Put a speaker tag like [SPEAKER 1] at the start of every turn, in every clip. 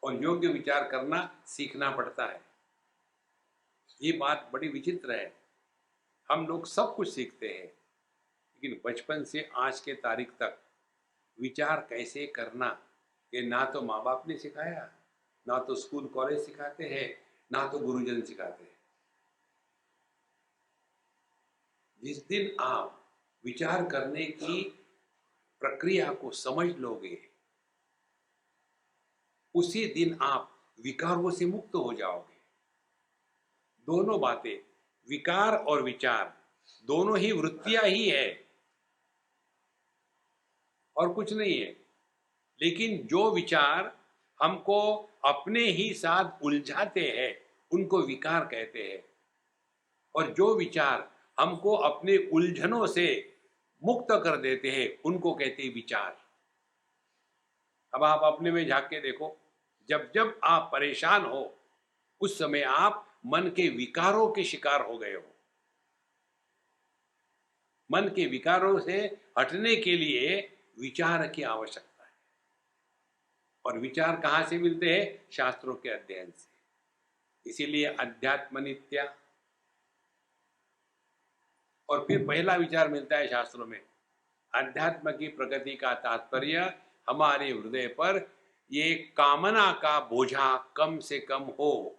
[SPEAKER 1] और योग्य विचार करना सीखना पड़ता है। ये बात बड़ी विचित्र है। हम लोग सब कुछ सीखते हैं, लेकिन बचपन से आज के तारीख तक विचार कैसे करना, ये ना तो माँ बाप ने सिखाया, ना तो स्कूल कॉलेज सिखाते हैं, ना तो गुरुजन सिखाते हैं। जिस दिन आप विचार करने की प्रक्रिया को समझ लोगे, उसी दिन आप विकारों से मुक्त हो जाओगे। दोनों बातें, विकार और विचार, दोनों ही वृत्तियां ही है और कुछ नहीं है। लेकिन जो विचार हमको अपने ही साथ उलझाते हैं, उनको विकार कहते हैं, और जो विचार हमको अपने उलझनों से मुक्त कर देते हैं, उनको कहते हैं विचार। अब आप अपने में झांक के देखो, जब जब आप परेशान हो, उस समय आप मन के विकारों के शिकार हो गए हो। मन के विकारों से हटने के लिए विचार की आवश्यकता है, और विचार कहाँ से मिलते हैं? शास्त्रों के अध्ययन से। इसीलिए अध्यात्म नित्या, और फिर पहला विचार मिलता है शास्त्रों में, अध्यात्म की प्रगति का तात्पर्य हमारे हृदय पर ये कामना का बोझा कम से कम हो।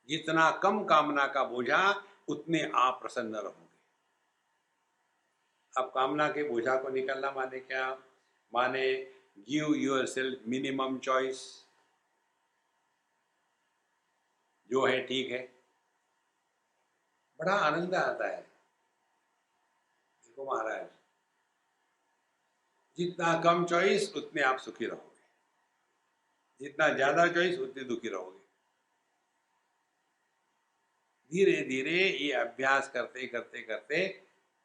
[SPEAKER 1] जितना कम कामना का बोझा, उतने आप प्रसन्न रहोगे। अब कामना के बोझा को निकालना माने क्या? माने give your self minimum choice. जो है ठीक है, बड़ा आनंद आता है। देखो महाराज, जितना कम चॉइस उतने आप सुखी रहोगे, जितना ज्यादा चॉइस उतने दुखी रहोगे। धीरे धीरे ये अभ्यास करते करते करते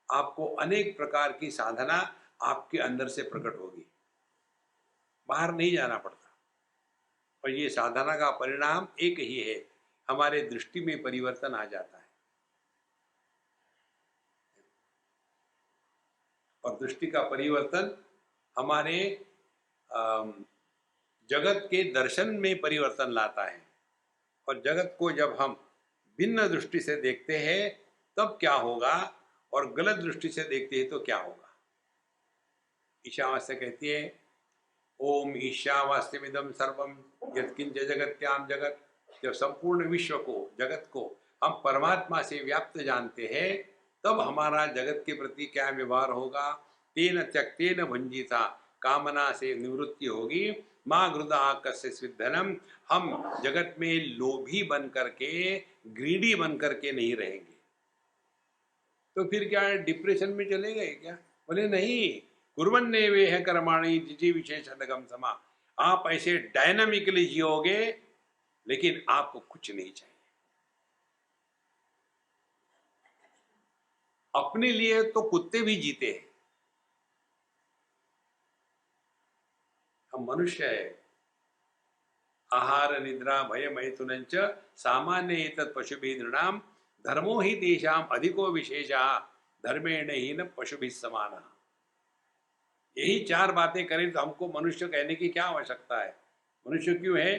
[SPEAKER 1] आपको अनेक प्रकार की साधना आपके अंदर से प्रकट होगी, बाहर नहीं जाना पड़ता। और ये साधना का परिणाम एक ही है, हमारे दृष्टि में परिवर्तन आ जाता है। और दृष्टि का परिवर्तन हमारे जगत के दर्शन में परिवर्तन लाता है। और जगत को जब हम भिन्न दृष्टि से देखते हैं, तब क्या होगा, और गलत दृष्टि से देखते हैं तो क्या होगा। ईशावास्य कहती है, ओम ईशावास्यमिदं सर्वम यत्किंच जगत्याम जगत। जब संपूर्ण विश्व को, जगत को हम परमात्मा से व्याप्त जानते हैं, तब हमारा जगत के प्रति क्या व्यवहार होगा? तेन त्यक्तेन भंजिता, कामना से निवृत्ति होगी। माँ गृदा कस्य स्विद्धनम, हम जगत में लोभी बन करके, ग्रीडी बन करके नहीं रहेंगे। तो फिर क्या है, डिप्रेशन में चले गए क्या? बोले नहीं, कुर्वन्ने वे है कर्माणि जिजी विशेषणगम समा। आप ऐसे डायनामिकली जियोगे, लेकिन आपको कुछ नहीं चाहिए। अपने लिए तो कुत्ते भी जीते हैं, हम मनुष्य है। आहार निद्रा भय मैथुनंच सामान्य एतत् पशुभिः नृणाम धर्मो ही तेषाम अधिको विशेषः धर्मेण हीन पशुभिः समानः। यही चार बातें करें तो हमको मनुष्य कहने की क्या आवश्यकता है? मनुष्य क्यों है?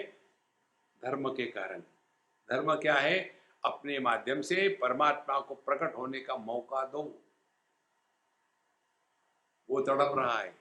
[SPEAKER 1] धर्म के कारण। धर्म क्या है? अपने माध्यम से परमात्मा को प्रकट होने का मौका दो। वो तड़प रहा है,